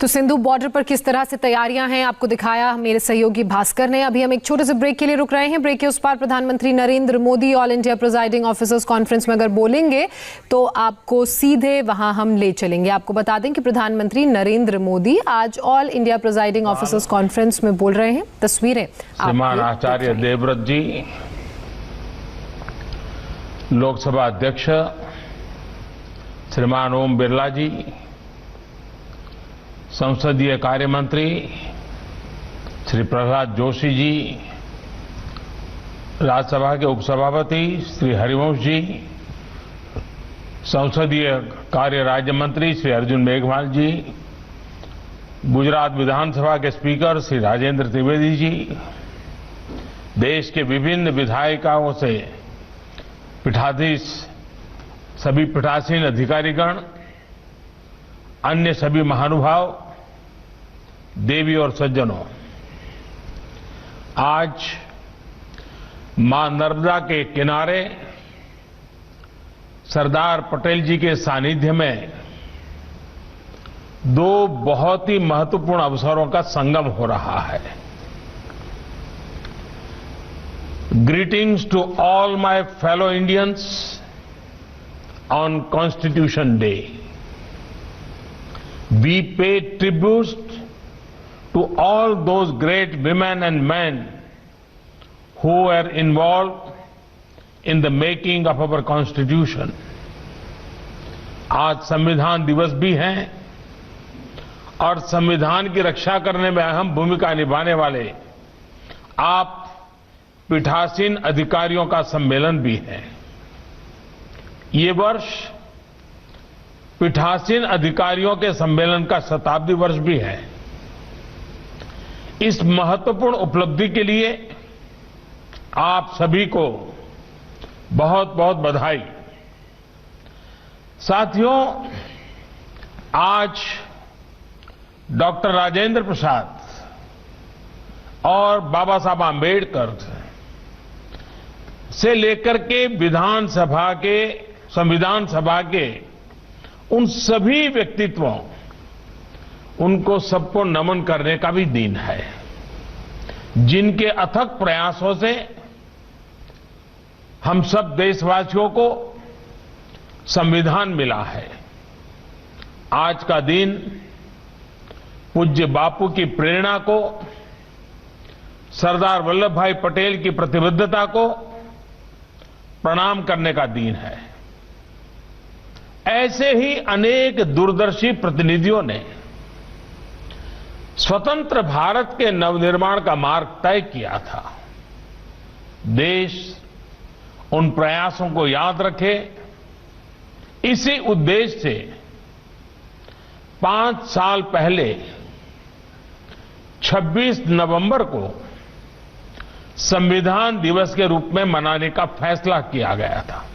तो सिंधु बॉर्डर पर किस तरह से तैयारियां हैं आपको दिखाया मेरे सहयोगी भास्कर ने। अभी हम एक छोटे से ब्रेक के लिए रुक रहे हैं। ब्रेक के उस पार प्रधानमंत्री Narendra Modi all India presiding officers conference में अगर बोलेंगे तो आपको सीधे वहां हम ले चलेंगे। आपको बता दें कि प्रधानमंत्री नरेंद्र मोदी आज all India presiding officers conference में बोल रहे हैं। तस्वीरें श्रीमान आचार्य देवव्रत जी, लोकसभा अध्यक्ष श्रीमान ओम बिरला जी, संसदीय कार्य मंत्री श्री प्रहलाद जोशी जी, राज्यसभा के उपसभापति श्री हरिवंश जी, संसदीय कार्य राज्य मंत्री श्री अर्जुन मेघवाल जी, गुजरात विधानसभा के स्पीकर श्री राजेंद्र त्रिवेदी जी, देश के विभिन्न विधायिकाओं से पीठाधीश सभी पीठासीन अधिकारीगण, अन्य सभी महानुभाव, देवी और सज्जनों, आज मां नर्मदा के किनारे सरदार पटेल जी के सानिध्य में दो बहुत ही महत्वपूर्ण अवसरों का संगम हो रहा है। Greetings to all my fellow Indians on Constitution Day. We pay tributes to all those great women and men who were involved in the making of our Constitution. आज संविधान दिवस भी है और संविधान की रक्षा करने में अहम भूमिका निभाने वाले आप पीठासीन अधिकारियों का सम्मेलन भी है। ये वर्ष पीठासीन अधिकारियों के सम्मेलन का शताब्दी वर्ष भी है। इस महत्वपूर्ण उपलब्धि के लिए आप सभी को बहुत बहुत बधाई। साथियों, आज डॉक्टर राजेंद्र प्रसाद और बाबा साहब आंबेडकर से लेकर के संविधान सभा के उन सभी व्यक्तित्वों, उनको सबको नमन करने का भी दिन है, जिनके अथक प्रयासों से हम सब देशवासियों को संविधान मिला है। आज का दिन पूज्य बापू की प्रेरणा को, सरदार वल्लभ भाई पटेल की प्रतिबद्धता को प्रणाम करने का दिन है। ऐसे ही अनेक दूरदर्शी प्रतिनिधियों ने स्वतंत्र भारत के नवनिर्माण का मार्ग तय किया था। देश उन प्रयासों को याद रखे, इसी उद्देश्य से 5 साल पहले 26 नवंबर को संविधान दिवस के रूप में मनाने का फैसला किया गया था।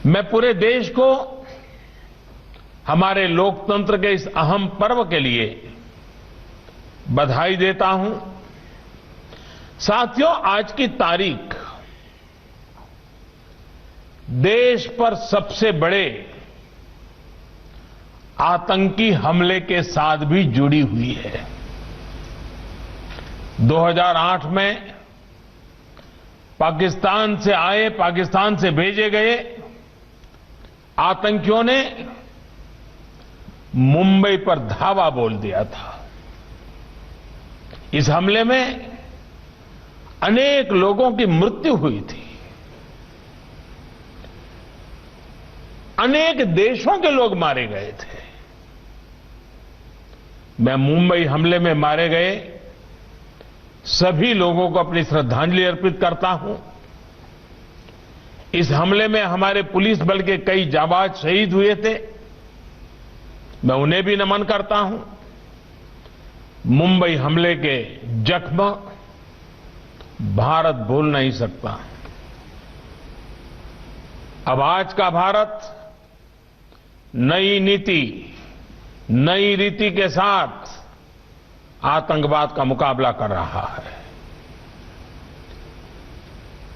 मैं पूरे देश को हमारे लोकतंत्र के इस अहम पर्व के लिए बधाई देता हूं। साथियों, आज की तारीख देश पर सबसे बड़े आतंकी हमले के साथ भी जुड़ी हुई है। 2008 में पाकिस्तान से भेजे गए आतंकियों ने मुंबई पर धावा बोल दिया था। इस हमले में अनेक लोगों की मृत्यु हुई थी। अनेक देशों के लोग मारे गए थे। मैं मुंबई हमले में मारे गए सभी लोगों को अपनी श्रद्धांजलि अर्पित करता हूं। इस हमले में हमारे पुलिस बल के कई जाबाज शहीद हुए थे, मैं उन्हें भी नमन करता हूं। मुंबई हमले के जख्म भारत भूल नहीं सकता। अब आज का भारत नई नीति, नई रीति के साथ आतंकवाद का मुकाबला कर रहा है।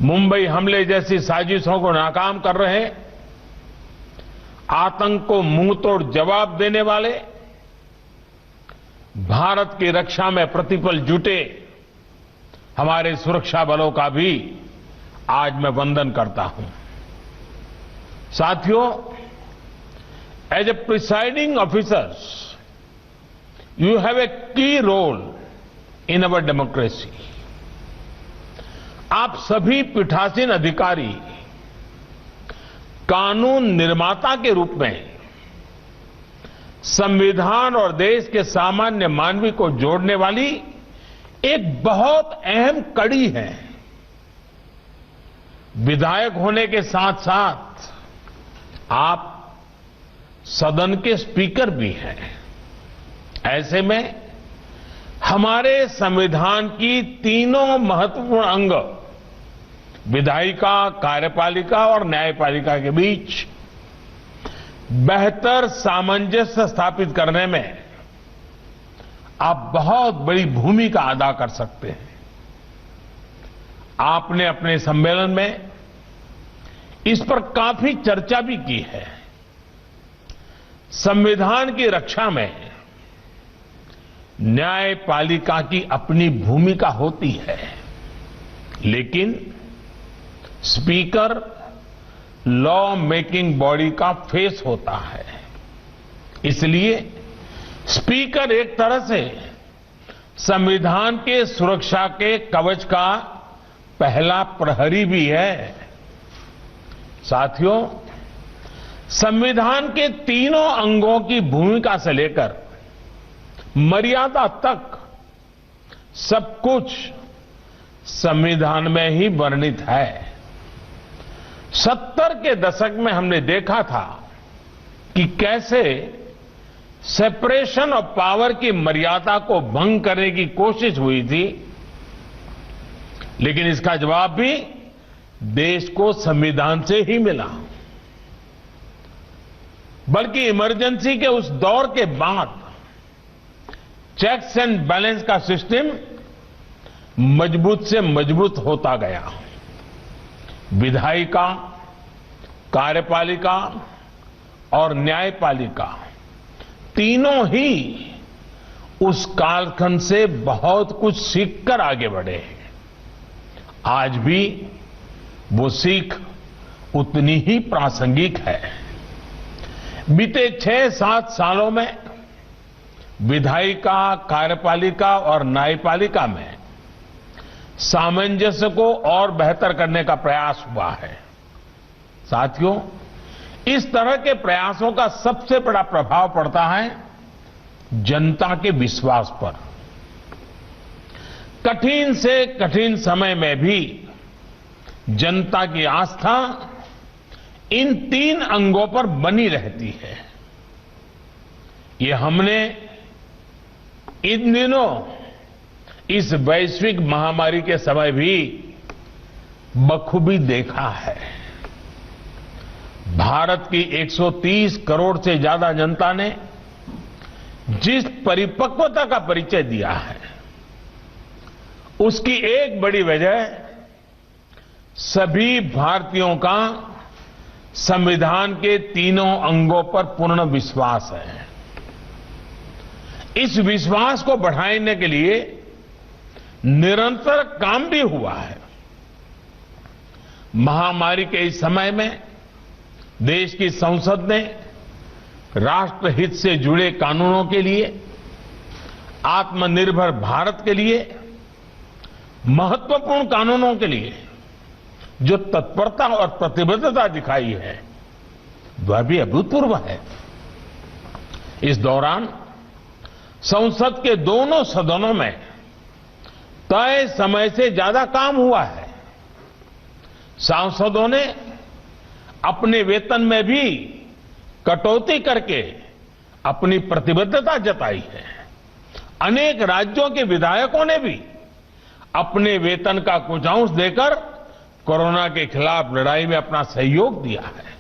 मुंबई हमले जैसी साजिशों को नाकाम कर रहे, आतंक को मुंहतोड़ जवाब देने वाले भारत की रक्षा में प्रतिपल जुटे हमारे सुरक्षा बलों का भी आज मैं वंदन करता हूं। साथियों, as a presiding officers, you have a key role in our democracy. आप सभी पीठासीन अधिकारी कानून निर्माता के रूप में संविधान और देश के सामान्य मानवी को जोड़ने वाली एक बहुत अहम कड़ी है। विधायक होने के साथ साथ आप सदन के स्पीकर भी हैं। ऐसे में हमारे संविधान की तीनों महत्वपूर्ण अंग विधायिका, कार्यपालिका और न्यायपालिका के बीच बेहतर सामंजस्य स्थापित करने में आप बहुत बड़ी भूमिका अदा कर सकते हैं। आपने अपने सम्मेलन में इस पर काफी चर्चा भी की है। संविधान की रक्षा में न्यायपालिका की अपनी भूमिका होती है, लेकिन स्पीकर लॉ मेकिंग बॉडी का फेस होता है। इसलिए स्पीकर एक तरह से संविधान के सुरक्षा के कवच का पहला प्रहरी भी है। साथियों, संविधान के तीनों अंगों की भूमिका से लेकर मर्यादा तक सब कुछ संविधान में ही वर्णित है। 70 के दशक में हमने देखा था कि कैसे सेपरेशन ऑफ पावर की मर्यादा को भंग करने की कोशिश हुई थी, लेकिन इसका जवाब भी देश को संविधान से ही मिला। बल्कि इमरजेंसी के उस दौर के बाद चेक्स एंड बैलेंस का सिस्टम मजबूत से मजबूत होता गया। विधायिका, कार्यपालिका और न्यायपालिका तीनों ही उस कालखंड से बहुत कुछ सीखकर आगे बढ़े हैं। आज भी वो सीख उतनी ही प्रासंगिक है। बीते 6-7 सालों में विधायिका, कार्यपालिका और न्यायपालिका में सामंजस्य को और बेहतर करने का प्रयास हुआ है। साथियों, इस तरह के प्रयासों का सबसे बड़ा प्रभाव पड़ता है जनता के विश्वास पर। कठिन से कठिन समय में भी जनता की आस्था इन 3 अंगों पर बनी रहती है। ये हमने इन दिनों इस वैश्विक महामारी के समय भी बखूबी देखा है। भारत की 130 करोड़ से ज्यादा जनता ने जिस परिपक्वता का परिचय दिया है, उसकी एक बड़ी वजह सभी भारतीयों का संविधान के तीनों अंगों पर पूर्ण विश्वास है। इस विश्वास को बढ़ाने के लिए निरंतर काम भी हुआ है। महामारी के इस समय में देश की संसद ने राष्ट्रहित से जुड़े कानूनों के लिए, आत्मनिर्भर भारत के लिए, महत्वपूर्ण कानूनों के लिए जो तत्परता और प्रतिबद्धता दिखाई है, वह भी अभूतपूर्व है। इस दौरान संसद के दोनों सदनों में तय समय से ज्यादा काम हुआ है। सांसदों ने अपने वेतन में भी कटौती करके अपनी प्रतिबद्धता जताई है। अनेक राज्यों के विधायकों ने भी अपने वेतन का कुछ अंश देकर कोरोना के खिलाफ लड़ाई में अपना सहयोग दिया है।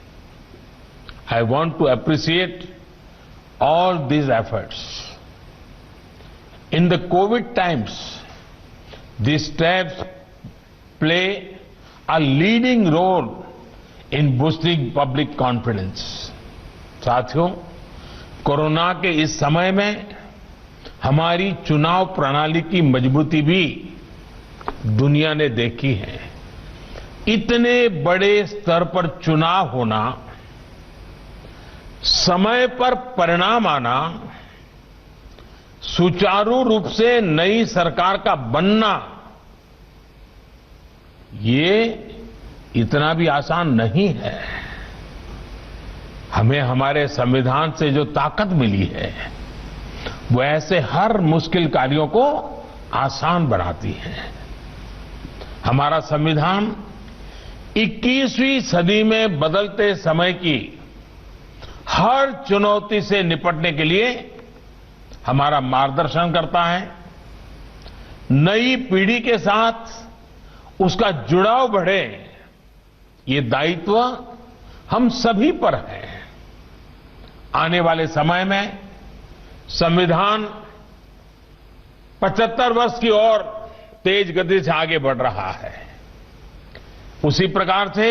I want to appreciate all these efforts. In the COVID times, these steps play a leading role in boosting public confidence. साथियों, कोरोना के इस समय में हमारी चुनाव प्रणाली की मजबूती भी दुनिया ने देखी है। इतने बड़े स्तर पर चुनाव होना, समय पर परिणाम आना, सुचारू रूप से नई सरकार का बनना, ये इतना भी आसान नहीं है। हमें हमारे संविधान से जो ताकत मिली है वो ऐसे हर मुश्किल कार्यों को आसान बनाती है। हमारा संविधान 21वीं सदी में बदलते समय की हर चुनौती से निपटने के लिए हमारा मार्गदर्शन करता है। नई पीढ़ी के साथ उसका जुड़ाव बढ़े, ये दायित्व हम सभी पर है। आने वाले समय में संविधान 75 वर्ष की ओर तेज गति से आगे बढ़ रहा है। उसी प्रकार से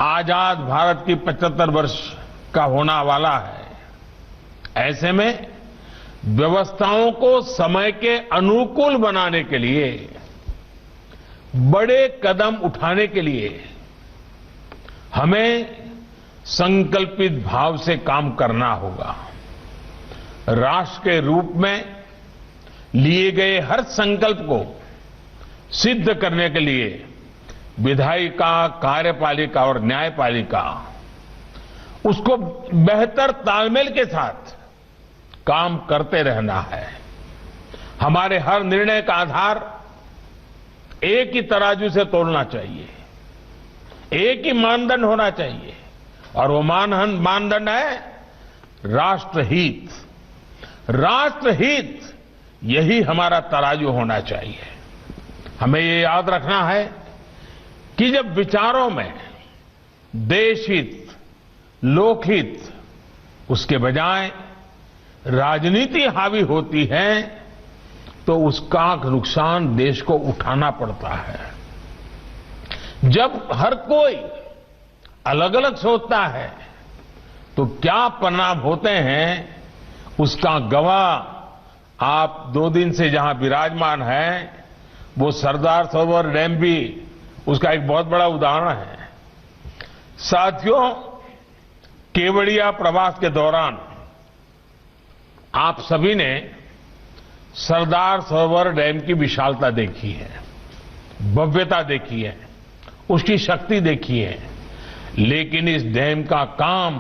आजाद भारत की 75 वर्ष का होना वाला है। ऐसे में व्यवस्थाओं को समय के अनुकूल बनाने के लिए, बड़े कदम उठाने के लिए हमें संकल्पित भाव से काम करना होगा। राष्ट्र के रूप में लिए गए हर संकल्प को सिद्ध करने के लिए विधायिका, कार्यपालिका और न्यायपालिका उसको बेहतर तालमेल के साथ काम करते रहना है। हमारे हर निर्णय का आधार एक ही तराजू से तोलना चाहिए, एक ही मानदंड होना चाहिए, और वो मानदंड है राष्ट्रहित। राष्ट्रहित, यही हमारा तराजू होना चाहिए। हमें ये याद रखना है कि जब विचारों में देशहित, लोकहित, उसके बजाय राजनीति हावी होती है तो उसका नुकसान देश को उठाना पड़ता है। जब हर कोई अलग अलग सोचता है तो क्या परिणाम होते हैं, उसका गवाह आप 2 दिन से जहां विराजमान हैं, वो सरदार सरोवर डैम भी उसका एक बहुत बड़ा उदाहरण है। साथियों, केवड़िया प्रवास के दौरान आप सभी ने सरदार सरोवर डैम की विशालता देखी है, भव्यता देखी है, उसकी शक्ति देखी है। लेकिन इस डैम का काम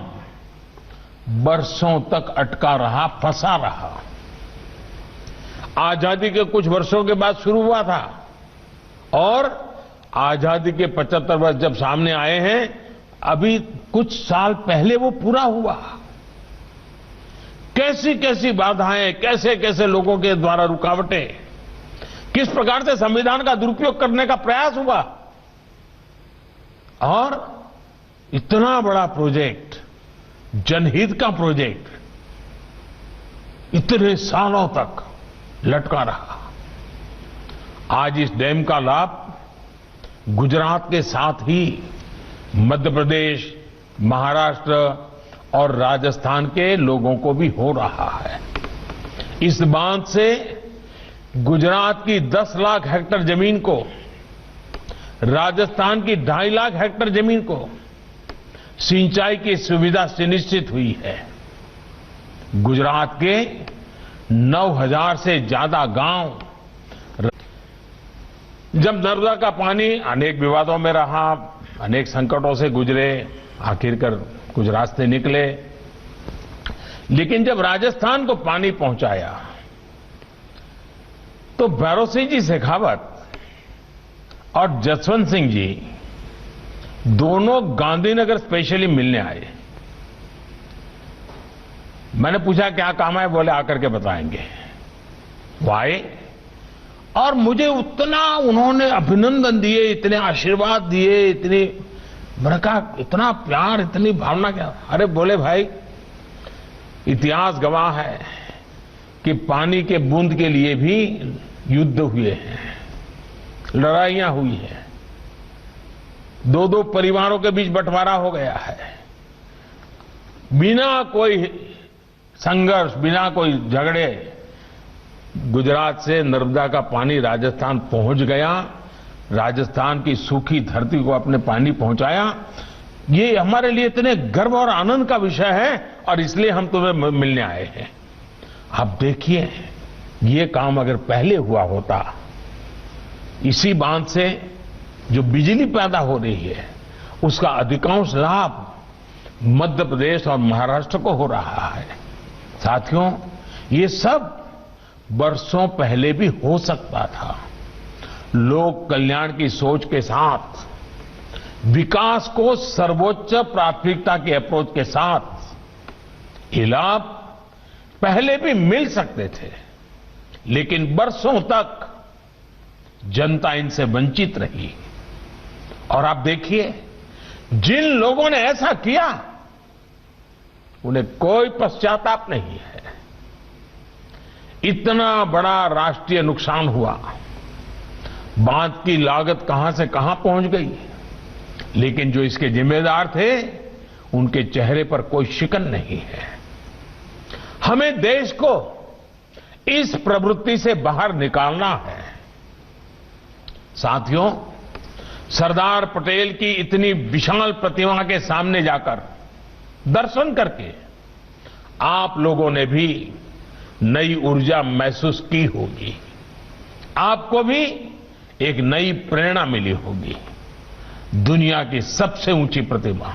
बरसों तक अटका रहा, फंसा रहा। आजादी के कुछ वर्षों के बाद शुरू हुआ था और आजादी के 75 वर्ष जब सामने आए हैं, अभी कुछ साल पहले वो पूरा हुआ। कैसी कैसी बाधाएं, कैसे कैसे लोगों के द्वारा रुकावटें, किस प्रकार से संविधान का दुरुपयोग करने का प्रयास हुआ, और इतना बड़ा प्रोजेक्ट, जनहित का प्रोजेक्ट, इतने सालों तक लटका रहा। आज इस डैम का लाभ गुजरात के साथ ही मध्य प्रदेश, महाराष्ट्र और राजस्थान के लोगों को भी हो रहा है। इस बांध से गुजरात की 10 लाख हेक्टेयर जमीन को, राजस्थान की 2.5 लाख हेक्टेयर जमीन को सिंचाई की सुविधा सुनिश्चित हुई है। गुजरात के 9,000 से ज्यादा गांव, जब नर्मदा का पानी अनेक विवादों में रहा, अनेक संकटों से गुजरे, आखिरकार कुछ रास्ते निकले, लेकिन जब राजस्थान को पानी पहुंचाया तो भैरव सिंह जी शेखावत और जसवंत सिंह जी दोनों गांधीनगर स्पेशली मिलने आए। मैंने पूछा क्या काम है, बोले आकर के बताएंगे। वो आए और मुझे उतना उन्होंने अभिनंदन दिए, इतने आशीर्वाद दिए, इतनी, मैंने कहा इतना प्यार, इतनी भावना क्या। अरे बोले भाई, इतिहास गवाह है कि पानी के बूंद के लिए भी युद्ध हुए हैं, लड़ाइयां हुई हैं, 2-2 परिवारों के बीच बंटवारा हो गया है, बिना कोई संघर्ष, बिना कोई झगड़े गुजरात से नर्मदा का पानी राजस्थान पहुंच गया, राजस्थान की सूखी धरती को अपने पानी पहुंचाया। ये हमारे लिए इतने गर्व और आनंद का विषय है और इसलिए हम तुम्हें मिलने आए हैं। आप देखिए, ये काम अगर पहले हुआ होता, इसी बांध से जो बिजली पैदा हो रही है उसका अधिकांश लाभ मध्य प्रदेश और महाराष्ट्र को हो रहा है। साथियों, ये सब वर्षों पहले भी हो सकता था। लोक कल्याण की सोच के साथ, विकास को सर्वोच्च प्राथमिकता के अप्रोच के साथ ये लाभ पहले भी मिल सकते थे, लेकिन वर्षों तक जनता इनसे वंचित रही। और आप देखिए, जिन लोगों ने ऐसा किया उन्हें कोई पश्चाताप नहीं है। इतना बड़ा राष्ट्रीय नुकसान हुआ, बांध की लागत कहां से कहां पहुंच गई, लेकिन जो इसके जिम्मेदार थे उनके चेहरे पर कोई शिकन नहीं है। हमें देश को इस प्रवृत्ति से बाहर निकालना है। साथियों, सरदार पटेल की इतनी विशाल प्रतिमा के सामने जाकर दर्शन करके आप लोगों ने भी नई ऊर्जा महसूस की होगी, आपको भी एक नई प्रेरणा मिली होगी। दुनिया की सबसे ऊंची प्रतिमा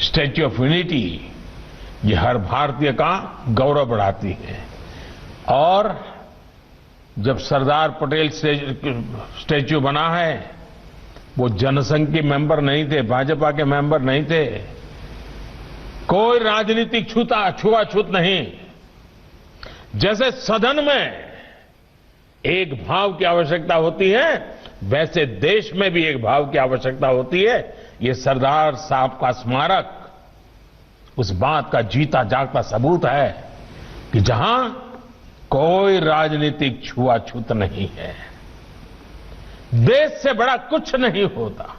स्टैच्यू ऑफ यूनिटी, ये हर भारतीय का गौरव बढ़ाती है। और जब सरदार पटेल स्टैच्यू बना है, वो जनसंघ के मेंबर नहीं थे, भाजपा के मेंबर नहीं थे, कोई राजनीतिक छुआछूत नहीं। जैसे सदन में एक भाव की आवश्यकता होती है, वैसे देश में भी एक भाव की आवश्यकता होती है। ये सरदार साहब का स्मारक उस बात का जीता जागता सबूत है कि जहां कोई राजनीतिक छुआछूत नहीं है। देश से बड़ा कुछ नहीं होता,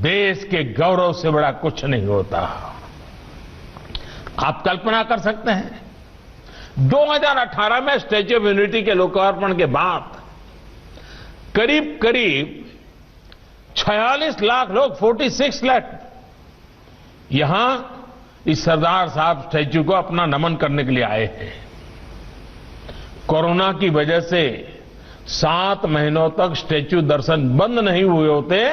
देश के गौरव से बड़ा कुछ नहीं होता। आप कल्पना कर सकते हैं, 2018 में स्टैच्यू ऑफ यूनिटी के लोकार्पण के बाद करीब 46 लाख लोग, 46 लाख यहां इस सरदार साहब स्टैच्यू को अपना नमन करने के लिए आए हैं। कोरोना की वजह से 7 महीनों तक स्टैच्यू दर्शन बंद नहीं हुए होते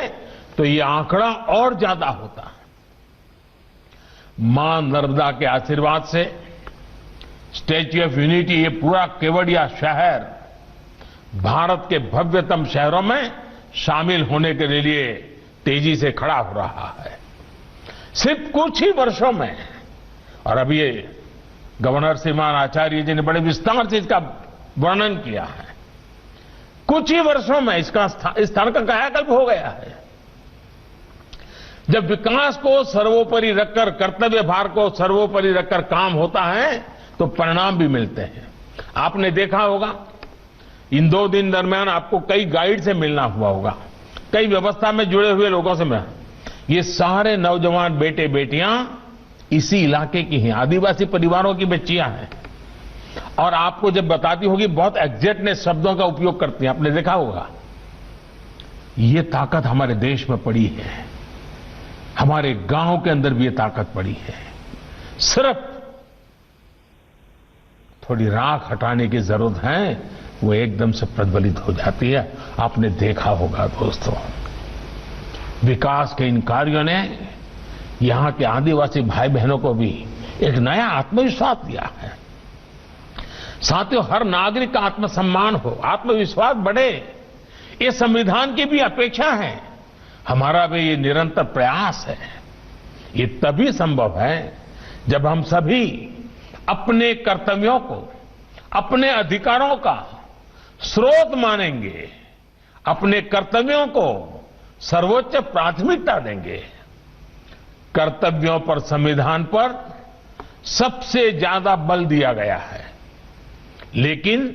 तो ये आंकड़ा और ज्यादा होता। मां नर्मदा के आशीर्वाद से स्टैच्यू ऑफ यूनिटी, ये पूरा केवड़िया शहर भारत के भव्यतम शहरों में शामिल होने के लिए तेजी से खड़ा हो रहा है। सिर्फ कुछ ही वर्षों में, और अभी ये गवर्नर श्रीमान आचार्य जी ने बड़े विस्तार से इसका वर्णन किया है, कुछ ही वर्षों में इसका स्थान का कायाकल्प हो गया है। जब विकास को सर्वोपरि रखकर, कर्तव्य भार को सर्वोपरि रखकर काम होता है तो परिणाम भी मिलते हैं। आपने देखा होगा, इन 2 दिन दरमियान आपको कई गाइड से मिलना हुआ होगा, कई व्यवस्था में जुड़े हुए लोगों से मिलना। ये सारे नौजवान बेटे बेटियां इसी इलाके की हैं, आदिवासी परिवारों की बच्चियां हैं। और आपको जब बताती होगी, बहुत एग्जैक्टनेस शब्दों का उपयोग करती हैं, आपने देखा होगा। ये ताकत हमारे देश में पड़ी है, हमारे गांव के अंदर भी ये ताकत पड़ी है। सिर्फ थोड़ी राख हटाने की जरूरत है, वो एकदम से प्रज्वलित हो जाती है। आपने देखा होगा दोस्तों, विकास के इन कार्यों ने यहां के आदिवासी भाई बहनों को भी एक नया आत्मविश्वास दिया है। साथियों, हर नागरिक का आत्मसम्मान हो, आत्मविश्वास बढ़े, ये संविधान की भी अपेक्षा है, हमारा भी ये निरंतर प्रयास है। ये तभी संभव है जब हम सभी अपने कर्तव्यों को, अपने अधिकारों का स्रोत मानेंगे, अपने कर्तव्यों को सर्वोच्च प्राथमिकता देंगे। कर्तव्यों पर, संविधान पर सबसे ज्यादा बल दिया गया है, लेकिन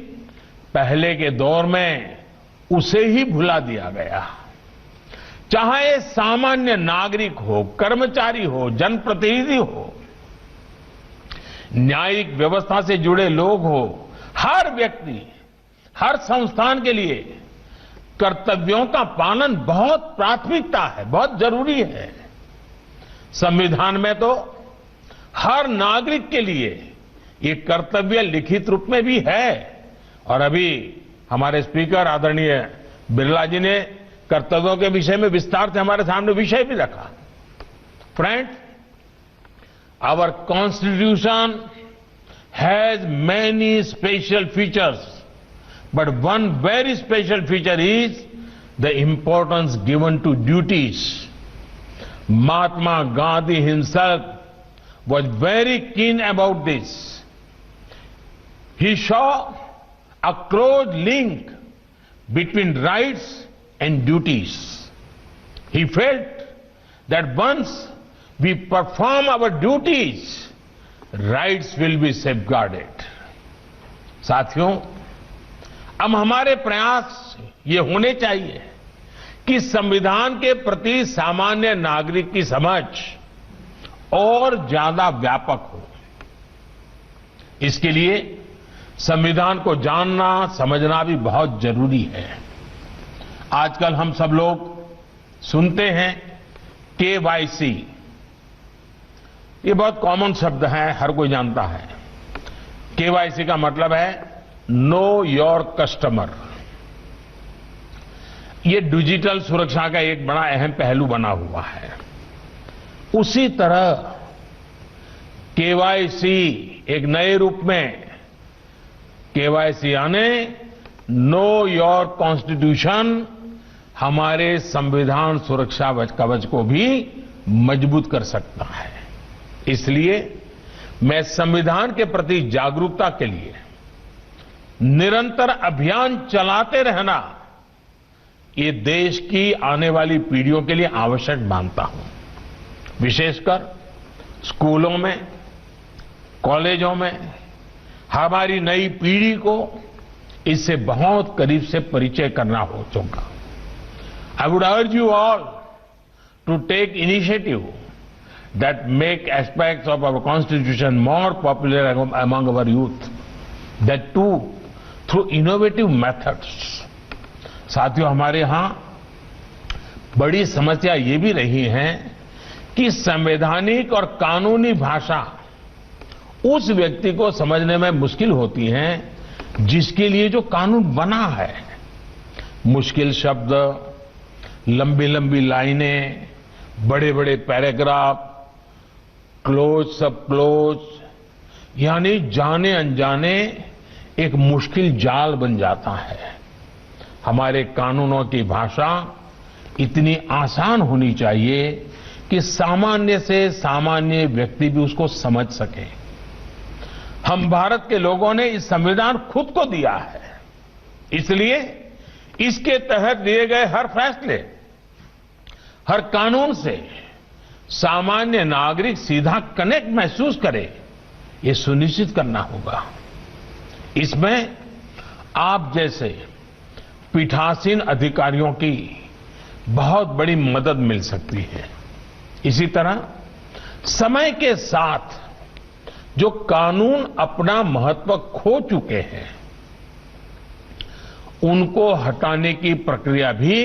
पहले के दौर में उसे ही भुला दिया गया। चाहे सामान्य नागरिक हो, कर्मचारी हो, जनप्रतिनिधि हो, न्यायिक व्यवस्था से जुड़े लोग हो, हर व्यक्ति, हर संस्थान के लिए कर्तव्यों का पालन बहुत प्राथमिकता है, बहुत जरूरी है। संविधान में तो हर नागरिक के लिए ये कर्तव्य लिखित रूप में भी है और अभी हमारे स्पीकर आदरणीय बिरला जी ने कर्तव्यों के विषय में विस्तार से हमारे सामने विषय भी रखा। Friends, our constitution has many special features, but one very special feature is the importance given to duties. Mahatma Gandhi himself was very keen about this. He saw a close link between rights and duties. He felt that once we perform our duties, rights will be safeguarded. साथियों, अब हमारे प्रयास ये होने चाहिए कि संविधान के प्रति सामान्य नागरिक की समझ और ज्यादा व्यापक हो। इसके लिए संविधान को जानना, समझना भी बहुत जरूरी है। आजकल हम सब लोग सुनते हैं केवाईसी, ये बहुत कॉमन शब्द है, हर कोई जानता है। केवाईसी का मतलब है नो योर कस्टमर। ये डिजिटल सुरक्षा का एक बड़ा अहम पहलू बना हुआ है। उसी तरह केवाईसी एक नए रूप में, केवाईसी यानी नो योर कॉन्स्टिट्यूशन, हमारे संविधान सुरक्षा कवच को भी मजबूत कर सकता है। इसलिए मैं संविधान के प्रति जागरूकता के लिए निरंतर अभियान चलाते रहना ये देश की आने वाली पीढ़ियों के लिए आवश्यक मानता हूं। विशेषकर स्कूलों में, कॉलेजों में हमारी नई पीढ़ी को इससे बहुत करीब से परिचय करना हो चुका। I would urge you all to take initiative that make aspects of our constitution more popular among our youth, that too through innovative methods. साथियों, हमारे यहां बड़ी समस्या ये भी रही है कि संवैधानिक और कानूनी भाषा उस व्यक्ति को समझने में मुश्किल होती है जिसके लिए जो कानून बना है। मुश्किल शब्द, लंबी लंबी लाइनें, बड़े बड़े पैराग्राफ, क्लोज सब क्लोज, यानी जाने अनजाने एक मुश्किल जाल बन जाता है। हमारे कानूनों की भाषा इतनी आसान होनी चाहिए कि सामान्य से सामान्य व्यक्ति भी उसको समझ सके। हम भारत के लोगों ने इस संविधान खुद को दिया है, इसलिए इसके तहत दिए गए हर फैसले, हर कानून से सामान्य नागरिक सीधा कनेक्ट महसूस करे, ये सुनिश्चित करना होगा। इसमें आप जैसे पीठासीन अधिकारियों की बहुत बड़ी मदद मिल सकती है। इसी तरह समय के साथ जो कानून अपना महत्व खो चुके हैं, उनको हटाने की प्रक्रिया भी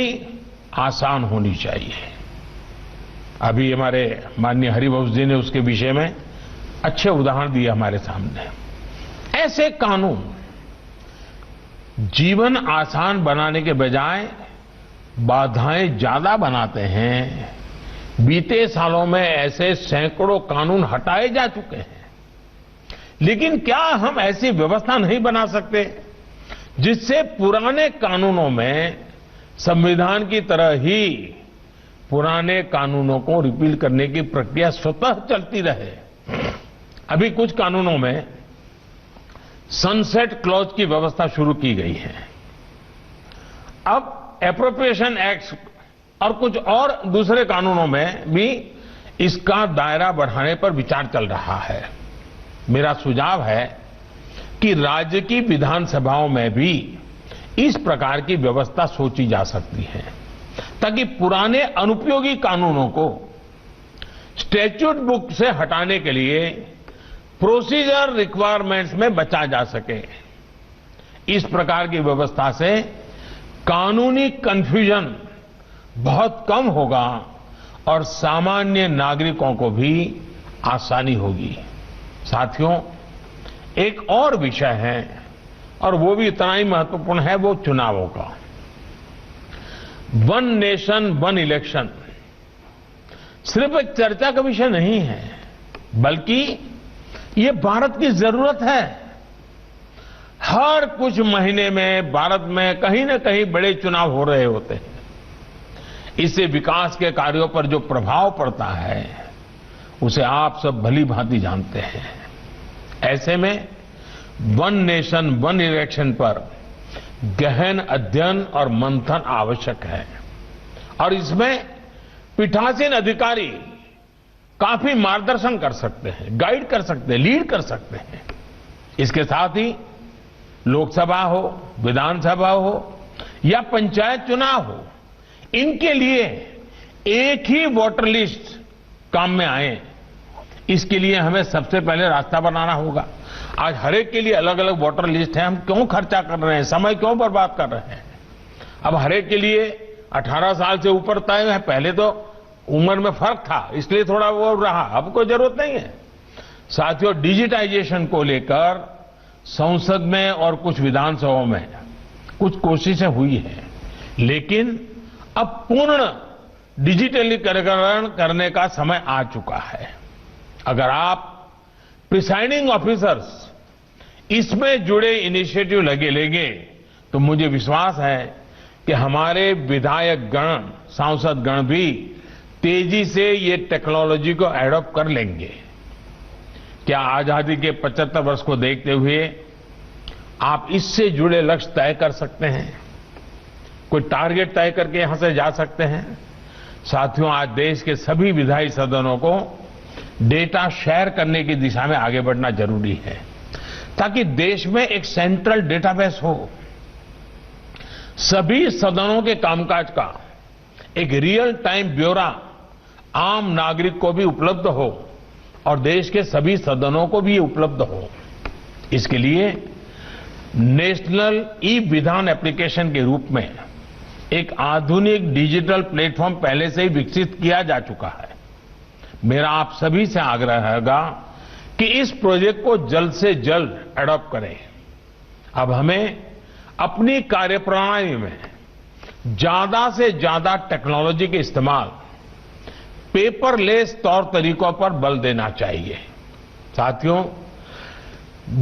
आसान होनी चाहिए। अभी हमारे माननीय हरिवंश जी ने उसके विषय में अच्छे उदाहरण दिए हमारे सामने। ऐसे कानून जीवन आसान बनाने के बजाय बाधाएं ज्यादा बनाते हैं। बीते सालों में ऐसे सैकड़ों कानून हटाए जा चुके हैं, लेकिन क्या हम ऐसी व्यवस्था नहीं बना सकते जिससे पुराने कानूनों में संविधान की तरह ही पुराने कानूनों को रिपील करने की प्रक्रिया स्वतः चलती रहे? अभी कुछ कानूनों में सनसेट क्लॉज की व्यवस्था शुरू की गई है। अब एप्रोप्रिएशन एक्ट और कुछ और दूसरे कानूनों में भी इसका दायरा बढ़ाने पर विचार चल रहा है। मेरा सुझाव है कि राज्य की विधानसभाओं में भी इस प्रकार की व्यवस्था सोची जा सकती है, ताकि पुराने अनुपयोगी कानूनों को स्टैट्यूट बुक से हटाने के लिए प्रोसीजर रिक्वायरमेंट्स में बचा जा सके। इस प्रकार की व्यवस्था से कानूनी कंफ्यूजन बहुत कम होगा और सामान्य नागरिकों को भी आसानी होगी। साथियों, एक और विषय है और वो भी इतना ही महत्वपूर्ण है, वो चुनावों का। वन नेशन वन इलेक्शन सिर्फ एक चर्चा का विषय नहीं है, बल्कि ये भारत की जरूरत है। हर कुछ महीने में भारत में कहीं न कहीं बड़े चुनाव हो रहे होते हैं। इससे विकास के कार्यों पर जो प्रभाव पड़ता है उसे आप सब भली भांति जानते हैं। ऐसे में वन नेशन वन इलेक्शन पर गहन अध्ययन और मंथन आवश्यक है और इसमें पीठासीन अधिकारी काफी मार्गदर्शन कर सकते हैं, गाइड कर सकते हैं, लीड कर सकते हैं। इसके साथ ही लोकसभा हो, विधानसभा हो या पंचायत चुनाव हो, इनके लिए एक ही वोटर लिस्ट काम में आए, इसके लिए हमें सबसे पहले रास्ता बनाना होगा। आज हर एक के लिए अलग अलग वोटर लिस्ट है, हम क्यों खर्चा कर रहे हैं, समय क्यों बर्बाद कर रहे हैं। अब हर एक के लिए 18 साल से ऊपर तय है। पहले तो उम्र में फर्क था, इसलिए थोड़ा वो रहा, अब कोई जरूरत नहीं है। साथियों, डिजिटाइजेशन को लेकर संसद में और कुछ विधानसभाओं में कुछ कोशिशें हुई हैं, लेकिन अब पूर्ण डिजिटलीकरण करने का समय आ चुका है। अगर आप प्रिसाइडिंग ऑफिसर्स इसमें जुड़े इनिशिएटिव लेंगे तो मुझे विश्वास है कि हमारे विधायक गण, सांसद गण भी तेजी से ये टेक्नोलॉजी को एडॉप्ट कर लेंगे। क्या आजादी के 75 वर्ष को देखते हुए आप इससे जुड़े लक्ष्य तय कर सकते हैं? कोई टारगेट तय करके यहां से जा सकते हैं? साथियों, आज देश के सभी विधायी सदनों को डेटा शेयर करने की दिशा में आगे बढ़ना जरूरी है, ताकि देश में एक सेंट्रल डेटाबेस हो। सभी सदनों के कामकाज का एक रियल टाइम ब्यौरा आम नागरिक को भी उपलब्ध हो और देश के सभी सदनों को भी उपलब्ध हो। इसके लिए नेशनल ई विधान एप्लीकेशन के रूप में एक आधुनिक डिजिटल प्लेटफॉर्म पहले से ही विकसित किया जा चुका है। मेरा आप सभी से आग्रह रहेगा कि इस प्रोजेक्ट को जल्द से जल्द एडॉप्ट करें। अब हमें अपनी कार्यप्रणाली में ज्यादा से ज्यादा टेक्नोलॉजी के इस्तेमाल, पेपरलेस तौर तरीकों पर बल देना चाहिए। साथियों,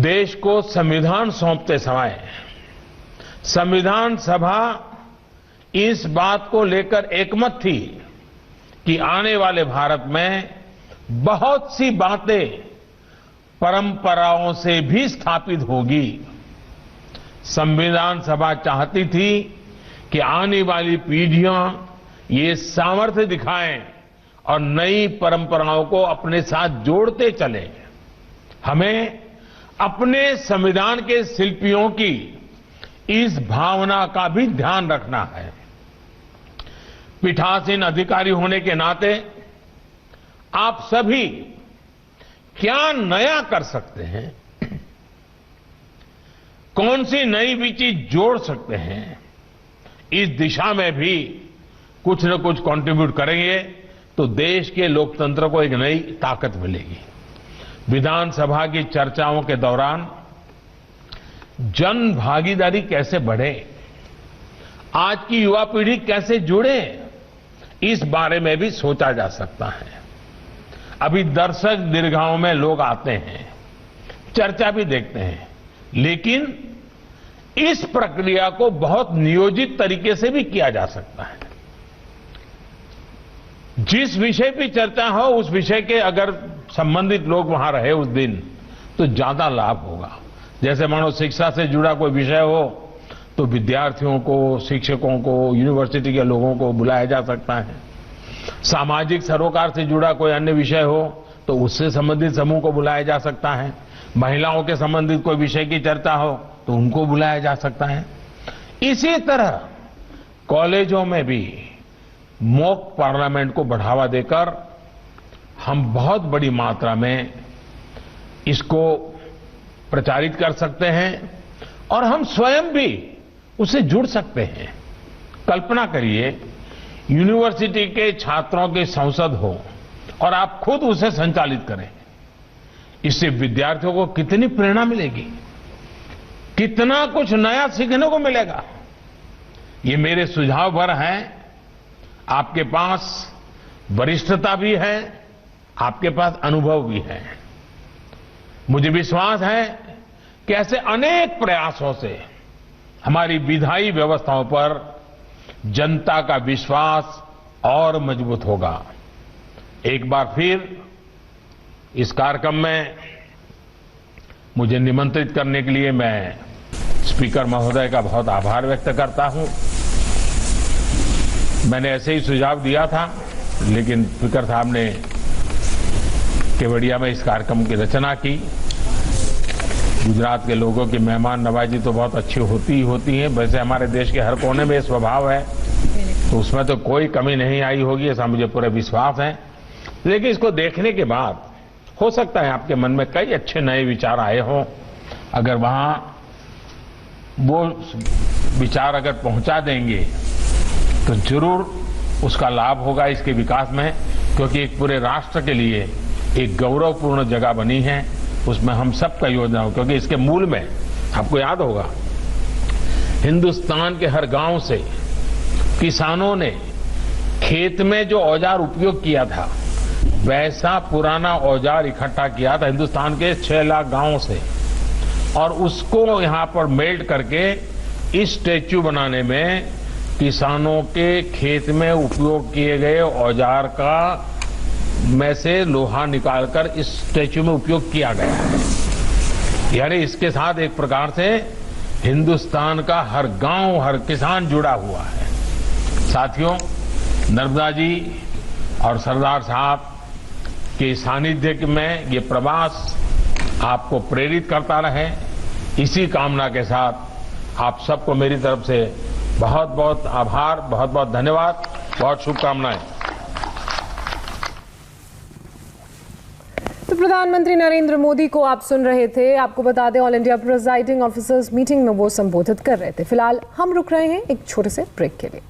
देश को संविधान सौंपते समय संविधान सभा इस बात को लेकर एकमत थी कि आने वाले भारत में बहुत सी बातें परंपराओं से भी स्थापित होगी। संविधान सभा चाहती थी कि आने वाली पीढ़ियां ये सामर्थ्य दिखाएं और नई परंपराओं को अपने साथ जोड़ते चले। हमें अपने संविधान के शिल्पियों की इस भावना का भी ध्यान रखना है। पीठासीन अधिकारी होने के नाते आप सभी क्या नया कर सकते हैं, कौन सी नई भी चीज जोड़ सकते हैं, इस दिशा में भी कुछ न कुछ कंट्रीब्यूट करेंगे तो देश के लोकतंत्र को एक नई ताकत मिलेगी। विधानसभा की चर्चाओं के दौरान जन भागीदारी कैसे बढ़े, आज की युवा पीढ़ी कैसे जुड़े, इस बारे में भी सोचा जा सकता है। अभी दर्शक दीर्घाओं में लोग आते हैं, चर्चा भी देखते हैं, लेकिन इस प्रक्रिया को बहुत नियोजित तरीके से भी किया जा सकता है। जिस विषय की चर्चा हो उस विषय के अगर संबंधित लोग वहां रहे उस दिन तो ज्यादा लाभ होगा। जैसे मानो शिक्षा से जुड़ा कोई विषय हो तो विद्यार्थियों को, शिक्षकों को, यूनिवर्सिटी के लोगों को बुलाया जा सकता है। सामाजिक सरोकार से जुड़ा कोई अन्य विषय हो तो उससे संबंधित समूह को बुलाया जा सकता है। महिलाओं के संबंधित कोई विषय की चर्चा हो तो उनको बुलाया जा सकता है। इसी तरह कॉलेजों में भी मॉक पार्लियामेंट को बढ़ावा देकर हम बहुत बड़ी मात्रा में इसको प्रचारित कर सकते हैं और हम स्वयं भी उससे जुड़ सकते हैं। कल्पना करिए, यूनिवर्सिटी के छात्रों की संसद हो और आप खुद उसे संचालित करें। इससे विद्यार्थियों को कितनी प्रेरणा मिलेगी, कितना कुछ नया सीखने को मिलेगा। ये मेरे सुझाव भर हैं। आपके पास वरिष्ठता भी है, आपके पास अनुभव भी है। मुझे विश्वास है कि ऐसे अनेक प्रयासों से हमारी विधायी व्यवस्थाओं पर जनता का विश्वास और मजबूत होगा। एक बार फिर इस कार्यक्रम में मुझे निमंत्रित करने के लिए मैं स्पीकर महोदय का बहुत आभार व्यक्त करता हूं। मैंने ऐसे ही सुझाव दिया था, लेकिन स्पीकर साहब ने केवड़िया में इस कार्यक्रम की रचना की। गुजरात के लोगों की मेहमान नवाजी तो बहुत अच्छी होती है। वैसे हमारे देश के हर कोने में स्वभाव है, तो उसमें तो कोई कमी नहीं आई होगी, ऐसा मुझे पूरा विश्वास है। लेकिन इसको देखने के बाद हो सकता है आपके मन में कई अच्छे नए विचार आए हों। अगर वहां वो विचार अगर पहुंचा देंगे तो जरूर उसका लाभ होगा इसके विकास में, क्योंकि एक पूरे राष्ट्र के लिए एक गौरवपूर्ण जगह बनी है। उसमें हम सबका योगदान हो, क्योंकि इसके मूल में आपको याद होगा, हिंदुस्तान के हर गांव से किसानों ने खेत में जो औजार उपयोग किया था, वैसा पुराना औजार इकट्ठा किया था हिंदुस्तान के 6 लाख गांवों से, और उसको यहां पर मेल्ट करके इस स्टैच्यू बनाने में किसानों के खेत में उपयोग किए गए औजार का में से लोहा निकालकर इस स्टैच्यू में उपयोग किया गया है। यानी इसके साथ एक प्रकार से हिंदुस्तान का हर गांव, हर किसान जुड़ा हुआ है। साथियों, नर्मदा जी और सरदार साहब के सानिध्य में ये प्रवास आपको प्रेरित करता रहे, इसी कामना के साथ आप सबको मेरी तरफ से बहुत बहुत आभार, बहुत बहुत धन्यवाद, बहुत शुभकामनाएं। तो प्रधानमंत्री नरेंद्र मोदी को आप सुन रहे थे। आपको बता दें, all India presiding officers meeting में वो संबोधित कर रहे थे। फिलहाल हम रुक रहे हैं एक छोटे से ब्रेक के लिए।